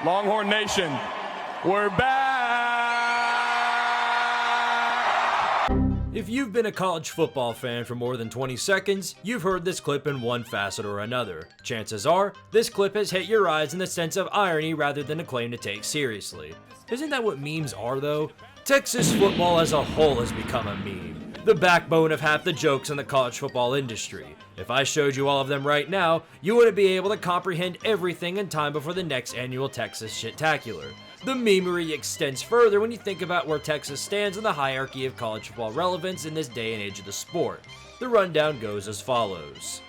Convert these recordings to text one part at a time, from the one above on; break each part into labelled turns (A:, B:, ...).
A: Longhorn Nation, we're back!
B: If you've been a college football fan for more than 20 seconds, you've heard this clip in one facet or another. Chances are, this clip has hit your eyes in the sense of irony rather than a claim to take seriously. Isn't that what memes are though? Texas football as a whole has become a meme, the backbone of half the jokes in the college football industry. If I showed you all of them right now, you wouldn't be able to comprehend everything in time before the next annual Texas Shit-tacular. The memery extends further when you think about where Texas stands in the hierarchy of college football relevance in this day and age of the sport. The rundown goes as follows.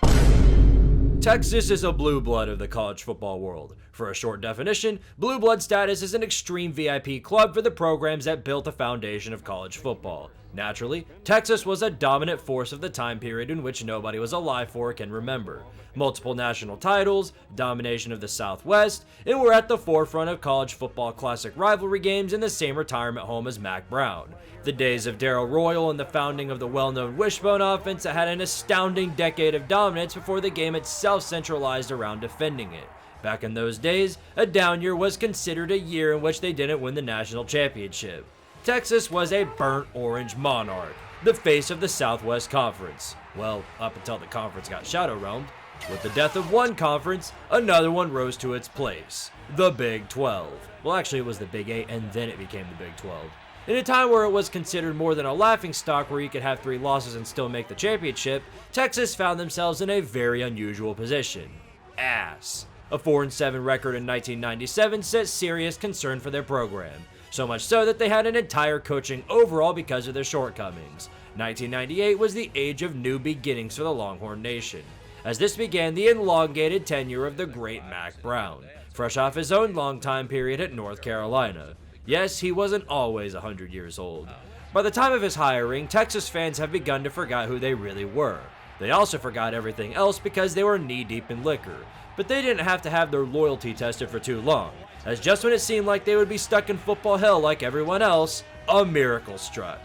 B: Texas is a blue blood of the college football world. For a short definition, blue blood status is an extreme VIP club for the programs that built the foundation of college football. Naturally, Texas was a dominant force of the time period in which nobody was alive for or can remember. Multiple national titles, domination of the Southwest, and we're at the forefront of college football classic rivalry games in the same retirement home as Mack Brown. The days of Darrell Royal and the founding of the well-known Wishbone offense that had an astounding decade of dominance before the game itself centralized around defending it. Back in those days, a down year was considered a year in which they didn't win the national championship. Texas was a burnt orange monarch, the face of the Southwest Conference. Well, up until the conference got shadow-realmed. With the death of one conference, another one rose to its place, the Big 12. Well, actually it was the Big 8 and then it became the Big 12. In a time where it was considered more than a laughingstock where you could have 3 losses and still make the championship, Texas found themselves in a very unusual position. Ass. A 4-7 record in 1997 set serious concern for their program. So much so that they had an entire coaching overhaul because of their shortcomings. 1998 was the age of new beginnings for the Longhorn Nation, as this began the elongated tenure of the great Mack Brown, fresh off his own long time period at North Carolina. Yes, he wasn't always 100 years old. By the time of his hiring, Texas fans have begun to forget who they really were. They also forgot everything else because they were knee-deep in liquor, but they didn't have to have their loyalty tested for too long, as just when it seemed like they would be stuck in football hell like everyone else, a miracle struck.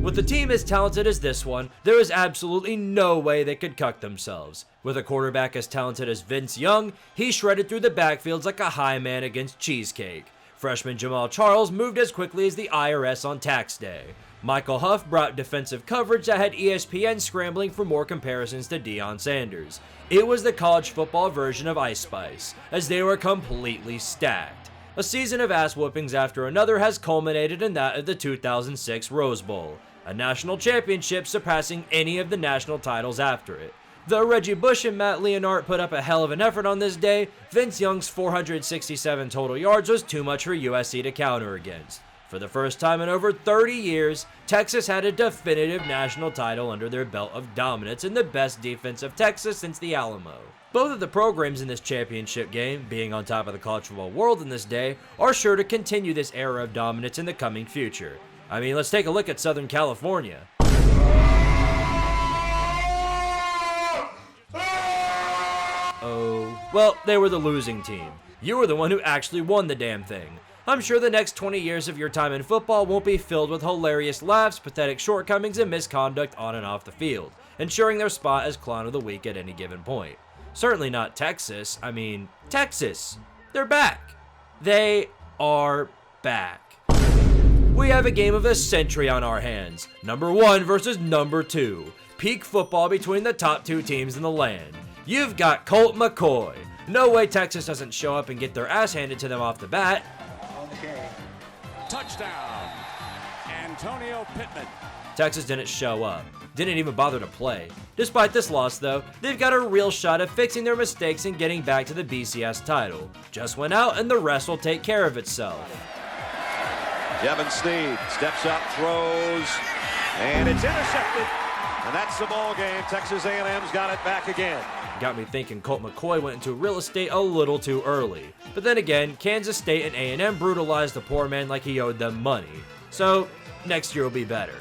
B: With a team as talented as this one, there is absolutely no way they could cuck themselves. With a quarterback as talented as Vince Young, he shredded through the backfields like a high man against cheesecake. Freshman Jamal Charles moved as quickly as the IRS on tax day. Michael Huff brought defensive coverage that had ESPN scrambling for more comparisons to Deion Sanders. It was the college football version of Ice Spice, as they were completely stacked. A season of ass whoopings after another has culminated in that of the 2006 Rose Bowl, a national championship surpassing any of the national titles after it. Though Reggie Bush and Matt Leonard put up a hell of an effort on this day, Vince Young's 467 total yards was too much for USC to counter against. For the first time in over 30 years, Texas had a definitive national title under their belt of dominance and the best defense of Texas since the Alamo. Both of the programs in this championship game, being on top of the college football world in this day, are sure to continue this era of dominance in the coming future. I mean, let's take a look at Southern California. Oh, well, they were the losing team. You were the one who actually won the damn thing. I'm sure the next 20 years of your time in football won't be filled with hilarious laughs, pathetic shortcomings, and misconduct on and off the field, ensuring their spot as clown of the week at any given point. Certainly not Texas. I mean, Texas. They're back. They are back. We have a game of the century on our hands. Number 1 versus number 2. Peak football between the top 2 teams in the land. You've got Colt McCoy. No way Texas doesn't show up and get their ass handed to them off the bat.
C: Okay. Touchdown, Antonio Pittman.
B: Texas didn't show up, didn't even bother to play. Despite this loss though, they've got a real shot at fixing their mistakes and getting back to the BCS title. Just went out and the rest will take care of itself.
D: Devin Sneed steps up, throws, and it's intercepted. And that's the ball game. Texas A&M's got it back again.
B: Got me thinking Colt McCoy went into real estate a little too early. But then again, Kansas State and A&M brutalized the poor man like he owed them money. So, next year will be better.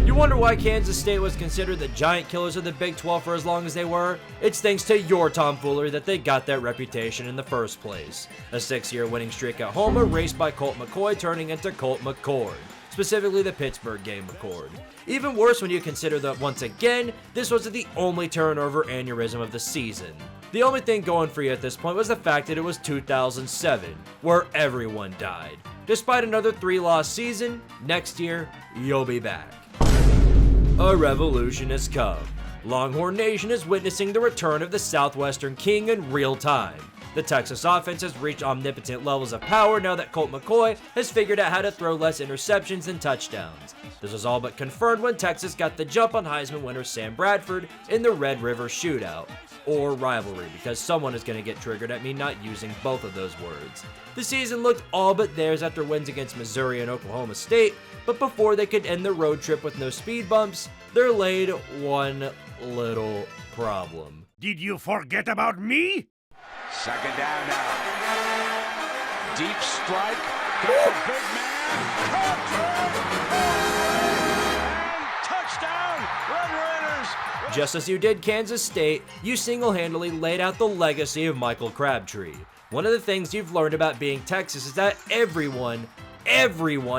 B: You wonder why Kansas State was considered the giant killers of the Big 12 for as long as they were? It's thanks to your tomfoolery that they got that reputation in the first place. A 6-year winning streak at home erased by Colt McCoy turning into Colt McCord. Specifically the Pittsburgh game McCord. Even worse when you consider that once again, this was the only turnover aneurysm of the season. The only thing going for you at this point was the fact that it was 2007, where everyone died. Despite another 3-loss season, next year, you'll be back. A revolution has come. Longhorn Nation is witnessing the return of the Southwestern King in real time. The Texas offense has reached omnipotent levels of power now that Colt McCoy has figured out how to throw less interceptions than touchdowns. This was all but confirmed when Texas got the jump on Heisman winner Sam Bradford in the Red River Shootout, or rivalry, because someone is going to get triggered at me not using both of those words. The season looked all but theirs after wins against Missouri and Oklahoma State, but before they could end the road trip with no speed bumps, there laid one little problem.
E: Did you forget about me?
C: Second down now. Deep strike. Got the big man. And touchdown, Red Raiders.
B: Just as you did Kansas State, you single-handedly laid out the legacy of Michael Crabtree. One of the things you've learned about being Texas is that everyone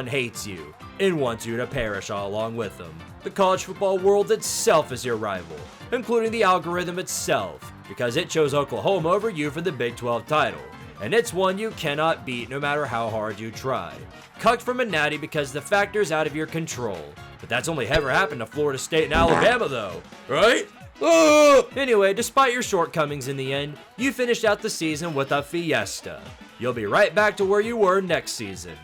B: hates you and wants you to perish all along with them. The college football world itself is your rival, including the algorithm itself, because it chose Oklahoma over you for the Big 12 title, and it's one you cannot beat no matter how hard you try. Cucked from a natty because the factor's out of your control. But that's only ever happened to Florida State and Alabama though, right? Anyway, despite your shortcomings in the end, you finished out the season with a fiesta. You'll be right back to where you were next season.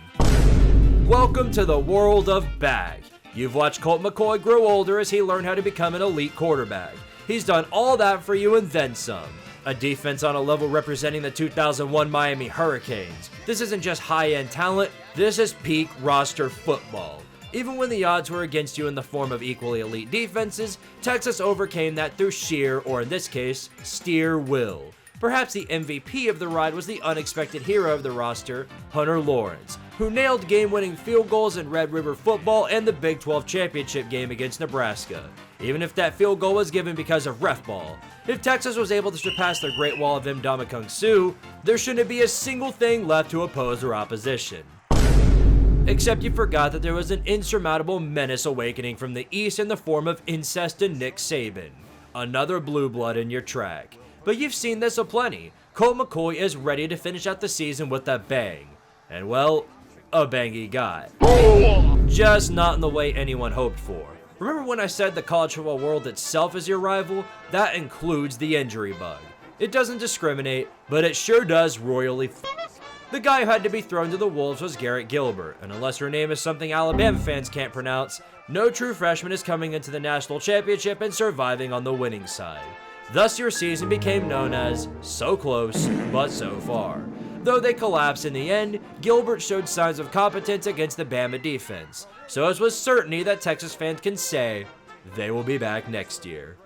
B: Welcome to the world of bag. You've watched Colt McCoy grow older as he learned how to become an elite quarterback. He's done all that for you and then some. A defense on a level representing the 2001 Miami Hurricanes. This isn't just high-end talent, this is peak roster football. Even when the odds were against you in the form of equally elite defenses, Texas overcame that through sheer, or in this case, steer will. Perhaps the MVP of the ride was the unexpected hero of the roster, Hunter Lawrence, who nailed game-winning field goals in Red River football and the Big 12 championship game against Nebraska, even if that field goal was given because of ref ball. If Texas was able to surpass their Great Wall of Ndamukong Suh, there shouldn't be a single thing left to oppose their opposition. Except you forgot that there was an insurmountable menace awakening from the east in the form of incest and Nick Saban. Another blue blood in your track. But you've seen this aplenty. Colt McCoy is ready to finish out the season with a bang. And well, a bang he got. Just not in the way anyone hoped for. Remember when I said the college football world itself is your rival? That includes the injury bug. It doesn't discriminate, but it sure does royally The guy who had to be thrown to the wolves was Garrett Gilbert, and unless her name is something Alabama fans can't pronounce, no true freshman is coming into the national championship and surviving on the winning side. Thus your season became known as so close, but so far. Though they collapsed in the end, Gilbert showed signs of competence against the Bama defense, so it's with certainty that Texas fans can say they will be back next year.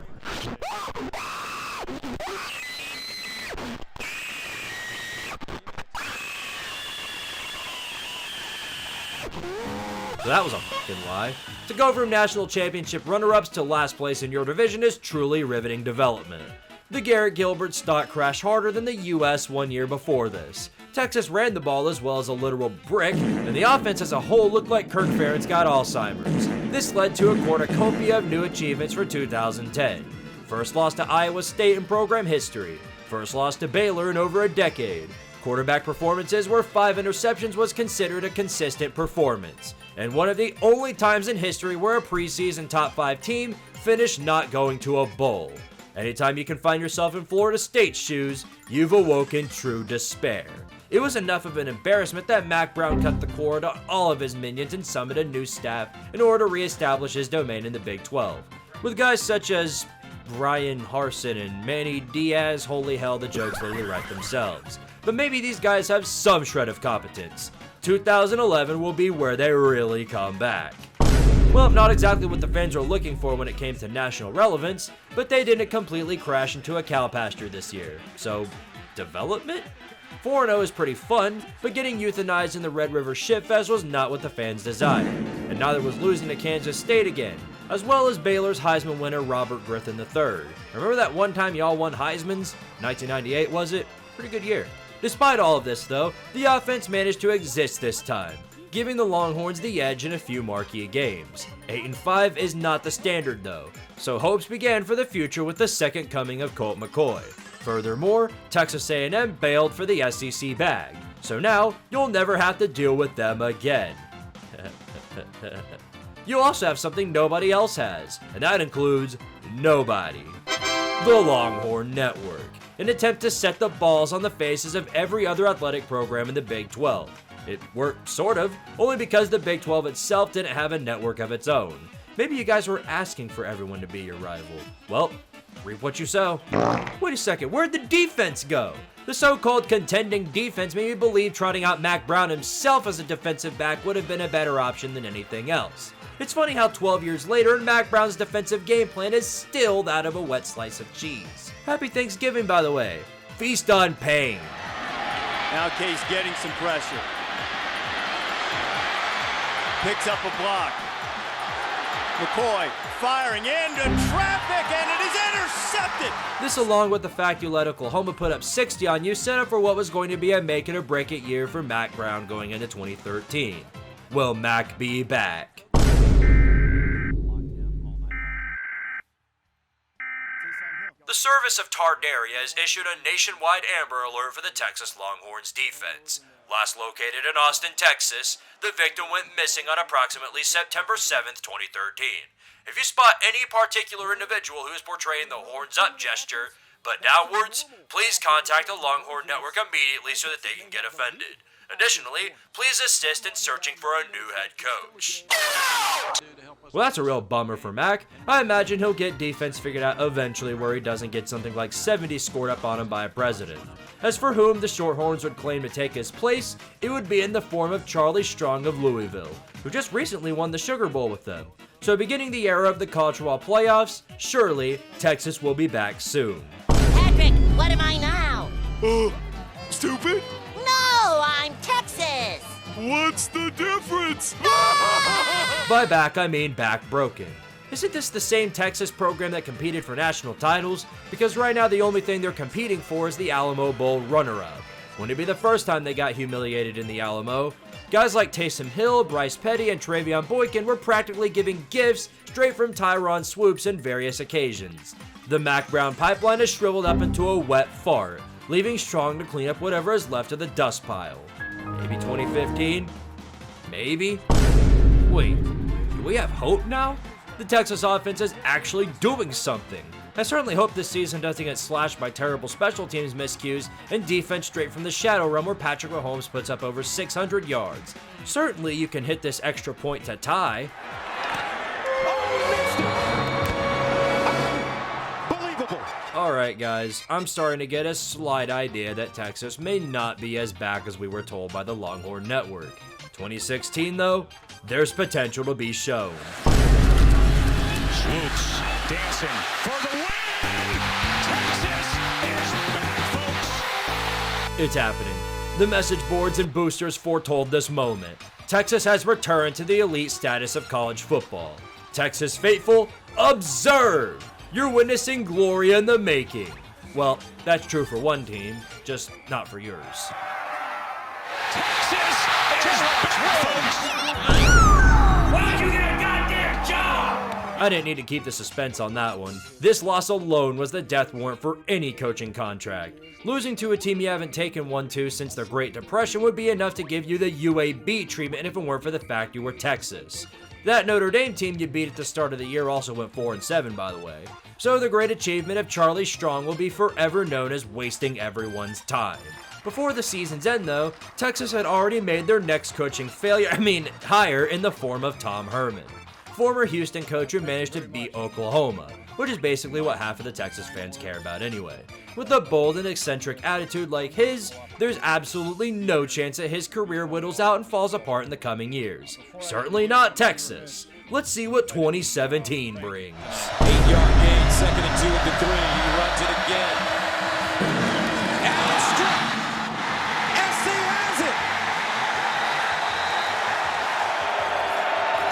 B: So that was a fucking lie. To go from national championship runner-ups to last place in your division is truly riveting development. The Garrett Gilbert stock crashed harder than the US 1 year before this. Texas ran the ball as well as a literal brick, and the offense as a whole looked like Kirk Ferentz got Alzheimer's. This led to a cornucopia of new achievements for 2010. First loss to Iowa State in program history. First loss to Baylor in over a decade. Quarterback performances where 5 interceptions was considered a consistent performance. And one of the only times in history where a preseason top 5 team finished not going to a bowl. Anytime you can find yourself in Florida State's shoes, you've awoken true despair. It was enough of an embarrassment that Mack Brown cut the cord on all of his minions and summoned a new staff in order to reestablish his domain in the Big 12. With guys such as Brian Harsin and Manny Diaz, holy hell, the jokes literally write themselves. But maybe these guys have some shred of competence. 2011 will be where they really come back. Well, not exactly what the fans were looking for when it came to national relevance, but they didn't completely crash into a cow pasture this year. So, development? 4-0 is pretty fun, but getting euthanized in the Red River Shitfest was not what the fans desired, and neither was losing to Kansas State again, as well as Baylor's Heisman winner Robert Griffin III. Remember that one time y'all won Heismans? 1998, was it? Pretty good year. Despite all of this though, the offense managed to exist this time, giving the Longhorns the edge in a few marquee games. 8-5 is not the standard though, so hopes began for the future with the second coming of Colt McCoy. Furthermore, Texas A&M bailed for the SEC bag, so now you'll never have to deal with them again. You also have something nobody else has, and that includes nobody. The Longhorn Network, an attempt to set the balls on the faces of every other athletic program in the Big 12. It worked, sort of, only because the Big 12 itself didn't have a network of its own. Maybe you guys were asking for everyone to be your rival. Well, reap what you sow. Wait a second, where'd the defense go? The so-called contending defense made me believe trotting out Mack Brown himself as a defensive back would have been a better option than anything else. It's funny how 12 years later, Mack Brown's defensive game plan is still that of a wet slice of cheese. Happy Thanksgiving, by the way. Feast on pain.
F: Now Case getting some pressure. Picks up a block. McCoy firing into traffic, and it is intercepted!
B: This, along with the fact you let Oklahoma put up 60 on you, set up for what was going to be a make-it-or-break-it year for Mack Brown going into 2013. Will Mack be back? The Service of Tardaria has issued a nationwide Amber Alert for the Texas Longhorns defense. Last located in Austin, Texas, the victim went missing on approximately September 7th, 2013. If you spot any particular individual who is portraying the horns up gesture, but downwards, please contact the Longhorn Network immediately so that they can get offended. Additionally, please assist in searching for a new head coach. Well, that's a real bummer for Mack. I imagine he'll get defense figured out eventually where he doesn't get something like 70 scored up on him by a president. As for whom the Shorthorns would claim to take his place, it would be in the form of Charlie Strong of Louisville, who just recently won the Sugar Bowl with them. So beginning the era of the college football playoffs, surely Texas will be back soon.
G: Patrick, what am I now?
C: Stupid?
G: No, I'm Texas.
C: What's the difference?
B: By back, I mean back broken. Isn't this the same Texas program that competed for national titles? Because right now the only thing they're competing for is the Alamo Bowl runner-up. Wouldn't it be the first time they got humiliated in the Alamo? Guys like Taysom Hill, Bryce Petty, and Travion Boykin were practically giving gifts straight from Tyron Swoops on various occasions. The Mack Brown pipeline is shriveled up into a wet fart, leaving Strong to clean up whatever is left of the dust pile. Maybe 2015? Maybe? Wait, do we have hope now? The Texas offense is actually doing something. I certainly hope this season doesn't get slashed by terrible special teams miscues and defense straight from the shadow realm where Patrick Mahomes puts up over 600 yards. Certainly you can hit this extra point to tie. Alright guys, I'm starting to get a slight idea that Texas may not be as back as we were told by the Longhorn Network. 2016 though, there's potential to be shown.
C: Swoops dancing for the win! Texas is back, folks!
B: It's happening. The message boards and boosters foretold this moment. Texas has returned to the elite status of college football. Texas faithful, observe! You're witnessing glory in the making. Well, that's true for one team, just not for yours.
C: Texas is back, folks!
A: Why'd you get a goddamn job?
B: I didn't need to keep the suspense on that one. This loss alone was the death warrant for any coaching contract. Losing to a team you haven't taken one to since the Great Depression would be enough to give you the UAB treatment if it weren't for the fact you were Texas. That Notre Dame team you beat at the start of the year also went 4-7, by the way. So the great achievement of Charlie Strong will be forever known as wasting everyone's time. Before the season's end though, Texas had already made their next coaching hire in the form of Tom Herman, former Houston coach who managed to beat Oklahoma, which is basically what half of the Texas fans care about anyway. With a bold and eccentric attitude like his, there's absolutely no chance that his career whittles out and falls apart in the coming years. Certainly not Texas. Let's see what 2017 brings.
F: 8-yard gain, 2nd and 2 at the 3. He runs it again. Allen strip. SC has it.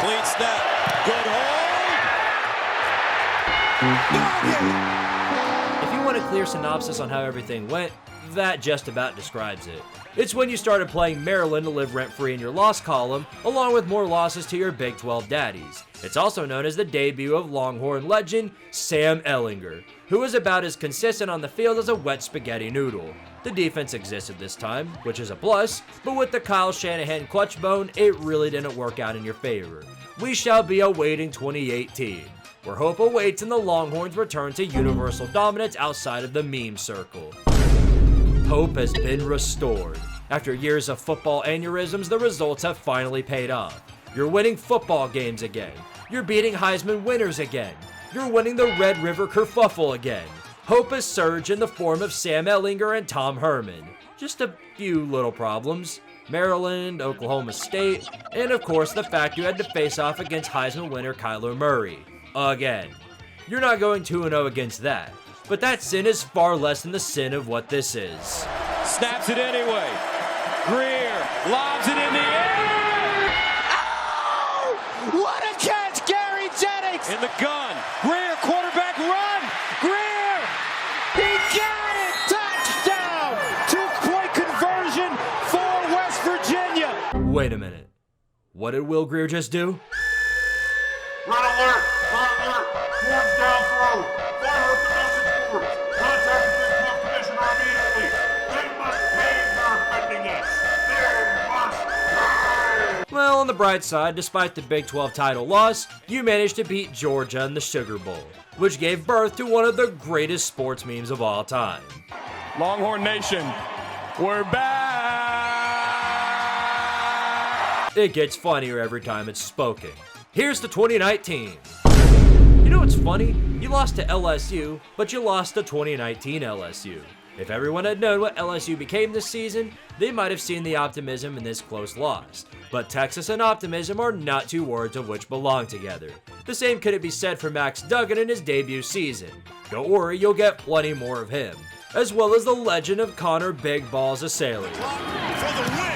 F: Clean snap. Good hold.
B: If you want a clear synopsis on how everything went, that just about describes it. It's when you started playing Maryland to live rent-free in your loss column, along with more losses to your Big 12 daddies. It's also known as the debut of Longhorn legend Sam Ehlinger, who was about as consistent on the field as a wet spaghetti noodle. The defense existed this time, which is a plus, but with the Kyle Shanahan clutch bone, it really didn't work out in your favor. We shall be awaiting 2018, where hope awaits in the Longhorns' return to universal dominance outside of the meme circle. Hope has been restored. After years of football aneurysms, the results have finally paid off. You're winning football games again. You're beating Heisman winners again. You're winning the Red River Kerfuffle again. Hope has surged in the form of Sam Ehlinger and Tom Herman. Just a few little problems. Maryland, Oklahoma State, and of course the fact you had to face off against Heisman winner Kyler Murray. Again. You're not going 2-0 against that. But that sin is far less than the sin of what this is.
F: Snaps it anyway. Greer lobs it in the air.
C: Oh! What a catch, Gary Jennings!
F: In the gun. Greer, quarterback run. Greer!
C: He got it! Touchdown! 2-point conversion for West Virginia.
B: Wait a minute. What did Will Greer just do?
E: Red alert! Red alert! Horns down throw! Fire up the message board! Contact the Big 12 Commissioner immediately! They must pay for offending us! They must pay!
B: Well, on the bright side, despite the Big 12 title loss, you managed to beat Georgia in the Sugar Bowl, which gave birth to one of the greatest sports memes of all time.
C: Longhorn Nation, we're back!
B: It gets funnier every time it's spoken. Here's to 2019. You know what's funny? You lost to LSU, but you lost to 2019 LSU. If everyone had known what LSU became this season, they might have seen the optimism in this close loss. But Texas and optimism are not two words of which belong together. The same couldn't be said for Max Duggan in his debut season. Don't worry, you'll get plenty more of him. As well as the legend of Connor Big Balls Assailing.
C: For the win!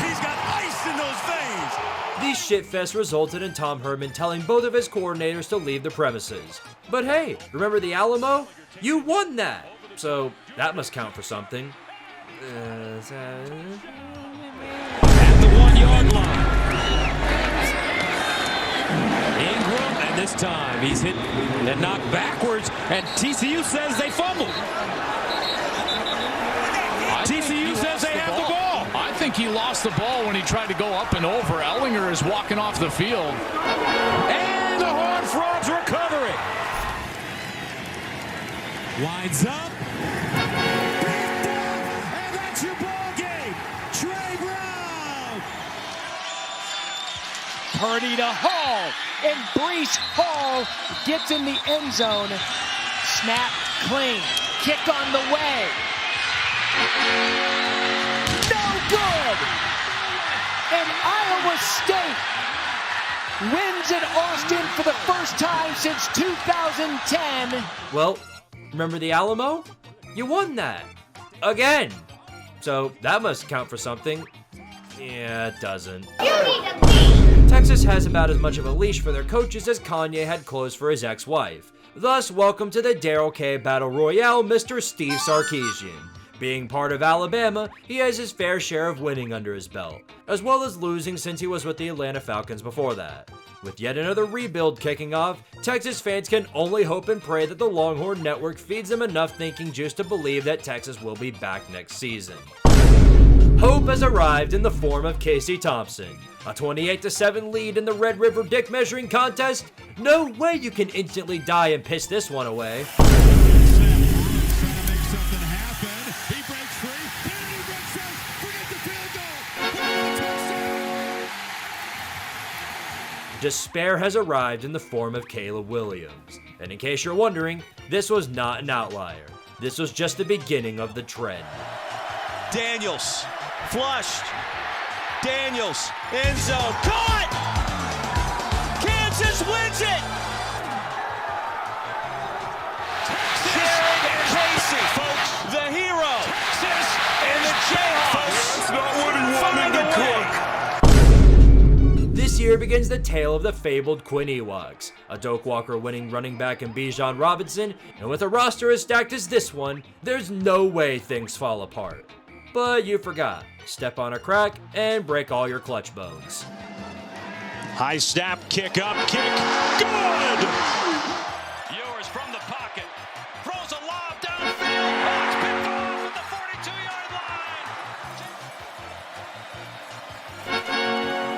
C: He's got ice in those veins!
B: These shitfests resulted in Tom Herman telling both of his coordinators to leave the premises. But hey, remember the Alamo? You won that! So that must count for something.
F: At the 1-yard line. Ingram, and this time he's hit and knocked backwards, and TCU says they fumbled. TCU says they have the ball.
H: I think he lost the ball when he tried to go up and over. Ehlinger is walking off the field.
F: And the Horned Frogs recovering. Lines up. And that's your ball game. Trey Brown.
I: Purdy to Hall, and Breece Hall gets in the end zone. Snap clean, kick on the way. No good! And Iowa State wins in Austin for the first time since 2010.
B: Well, remember the Alamo? You won that. Again. So that must count for something. Yeah, it doesn't.
G: You need a beat!
B: Texas has about as much of a leash for their coaches as Kanye had clothes for his ex-wife. Thus, welcome to the Daryl K. Battle Royale, Mr. Steve Sarkisian. Being part of Alabama, he has his fair share of winning under his belt, as well as losing since he was with the Atlanta Falcons before that. With yet another rebuild kicking off, Texas fans can only hope and pray that the Longhorn Network feeds them enough thinking juice to believe that Texas will be back next season. Hope has arrived in the form of Casey Thompson. A 28-7 lead in the Red River Dick Measuring Contest? No way you can instantly die and piss this one away. Despair has arrived in the form of Caleb Williams. And in case you're wondering, this was not an outlier. This was just the beginning of the trend.
J: Daniels, flushed. Daniels, end zone, caught! Kansas wins it! Jared Casey, folks, the hero. Texas and the Jayhawks. That's not what he wanted to cook.
B: This year begins the tale of the fabled Quinn Ewoks, a Doak Walker winning running back in Bijan Robinson, and with a roster as stacked as this one, there's no way things fall apart. But you forgot, step on a crack and break all your clutch bones.
J: High snap, kick up, kick, good! Ewers from the pocket, throws a lob downfield, it's picked off at the 42-yard line!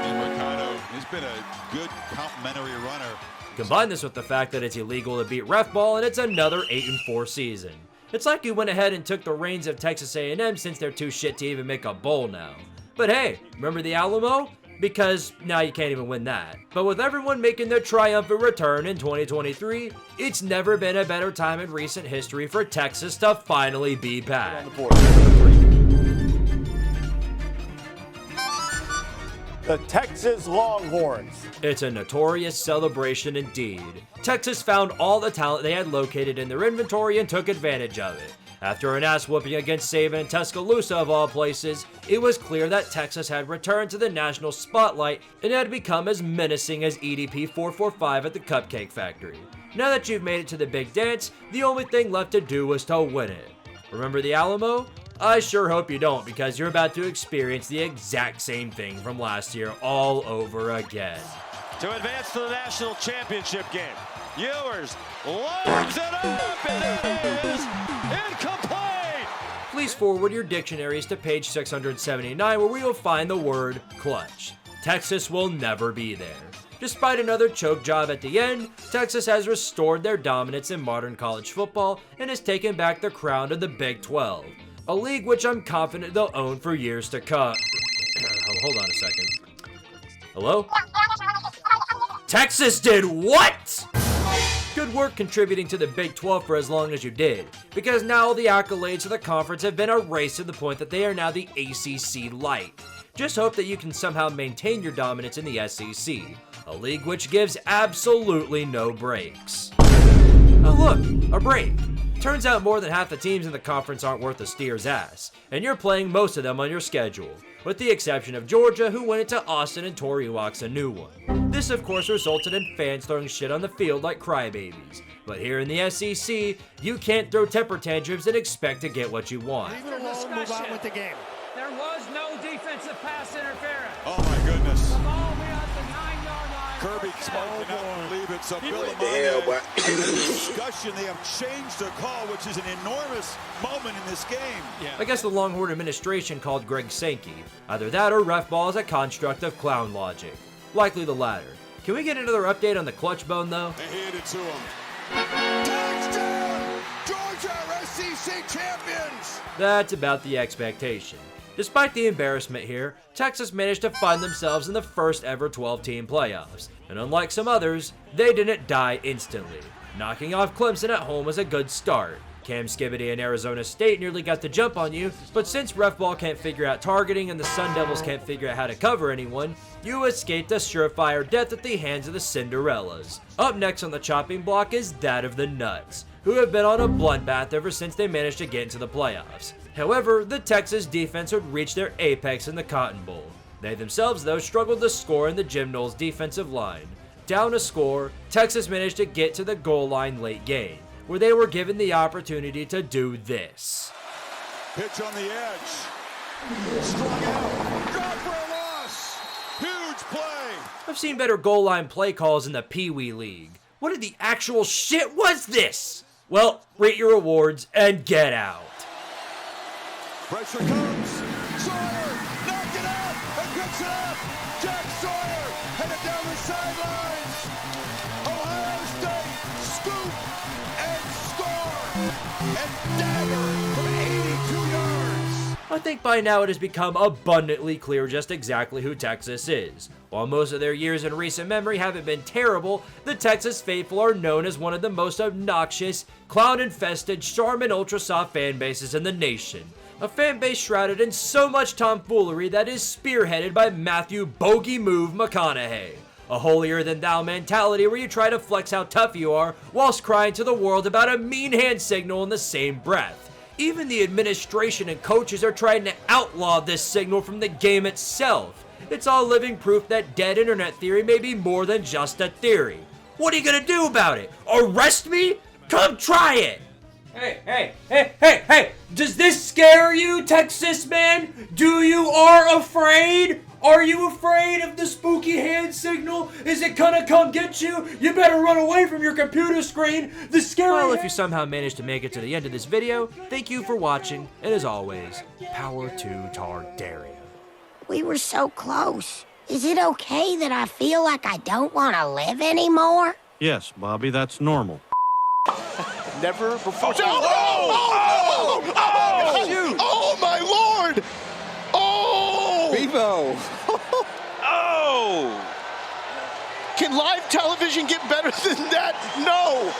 E: And Mercado has been a good complimentary runner.
B: Combine this with the fact that it's illegal to beat ref ball and it's another 8-4 season. It's like you went ahead and took the reins of Texas A&M since they're too shit to even make a bowl now. But hey, remember the Alamo? Because now you can't even win that. But with everyone making their triumphant return in 2023, it's never been a better time in recent history for Texas to finally be back.
K: The Texas Longhorns.
B: It's a notorious celebration indeed. Texas found all the talent they had located in their inventory and took advantage of it. After an ass-whooping against Saban and Tuscaloosa of all places, it was clear that Texas had returned to the national spotlight and had become as menacing as EDP 445 at the Cupcake Factory. Now that you've made it to the big dance, the only thing left to do was to win it. Remember the Alamo? I sure hope you don't, because you're about to experience the exact same thing from last year all over again.
J: To advance to the national championship game, Ewers lobs it up, and it is incomplete!
B: Please forward your dictionaries to page 679 where we will find the word clutch. Texas will never be there. Despite another choke job at the end, Texas has restored their dominance in modern college football and has taken back the crown of the Big 12, a league which I'm confident they'll own for years to come. Hold on a second. Hello? Texas did what? Good work contributing to the Big 12 for as long as you did, because now the accolades of the conference have been erased to the point that they are now the ACC Light. Just hope that you can somehow maintain your dominance in the SEC, a league which gives absolutely no breaks. Oh look, a break. Turns out more than half the teams in the conference aren't worth a steer's ass, and you're playing most of them on your schedule, with the exception of Georgia, who went into Austin and tore Ewoks a new one. This of course resulted in fans throwing shit on the field like crybabies, but here in the SEC, you can't throw temper tantrums and expect to get what you want.
I: Leave it alone, move on with the game.
A: There was no defensive pass interference.
E: Oh my goodness.
A: The ball beyond the 9-yard line.
E: Kirby smoking up and leave it. So Bill and in the discussion, they have changed their call, which is an enormous moment in this game.
B: I guess the Longhorn administration called Greg Sankey. Either that or ref ball is a construct of clown logic. Likely the latter. Can we get another update on the clutch bone though?
E: They handed it to him. Touchdown! Georgia SEC champions!
B: That's about the expectation. Despite the embarrassment here, Texas managed to find themselves in the first ever 12-team playoffs, and unlike some others, they didn't die instantly. Knocking off Clemson at home was a good start. Cam Skibity and Arizona State nearly got the jump on you, but since ref ball can't figure out targeting and the Sun Devils can't figure out how to cover anyone, you escaped a surefire death at the hands of the Cinderellas. Up next on the chopping block is that of the Nuts, who have been on a bloodbath ever since they managed to get into the playoffs. However, the Texas defense would reach their apex in the Cotton Bowl. They themselves, though, struggled to score in the Jim Knowles defensive line. Down a score, Texas managed to get to the goal line late game, where they were given the opportunity to do this.
E: Pitch on the edge. Strung out. Drop for a loss. Huge play.
B: I've seen better goal line play calls in the Pee Wee League. What in the actual shit was this? Well, rate your rewards and get out.
E: Pressure comes. Sawyer knocked it out and picks it up. Jack Sawyer headed down the sidelines. Ohio State scoop and score and dagger from 82 yards.
B: I think by now it has become abundantly clear just exactly who Texas is. While most of their years in recent memory haven't been terrible, the Texas faithful are known as one of the most obnoxious, clown-infested, Charmin ultra soft fan bases in the nation. A fan base shrouded in so much tomfoolery that is spearheaded by Matthew Bogey Move McConaughey. A holier-than-thou mentality where you try to flex how tough you are whilst crying to the world about a mean hand signal in the same breath. Even the administration and coaches are trying to outlaw this signal from the game itself. It's all living proof that dead internet theory may be more than just a theory. What are you gonna do about it? Arrest me? Come try it! Hey! Does this scare you, Texas man? You are afraid? Are you afraid of the spooky hand signal? Is it gonna come get you? You better run away from your computer screen. The scary. Well, if you somehow managed to make it to the end of this video, thank you for watching, and as always, power to Targaryen.
G: We were so close. Is it okay that I feel like I don't want to live anymore?
J: Yes, Bobby, that's normal.
K: Never before.
C: Oh, my Lord! Oh!
K: Bevo.
C: Oh! Can live television get better than that? No!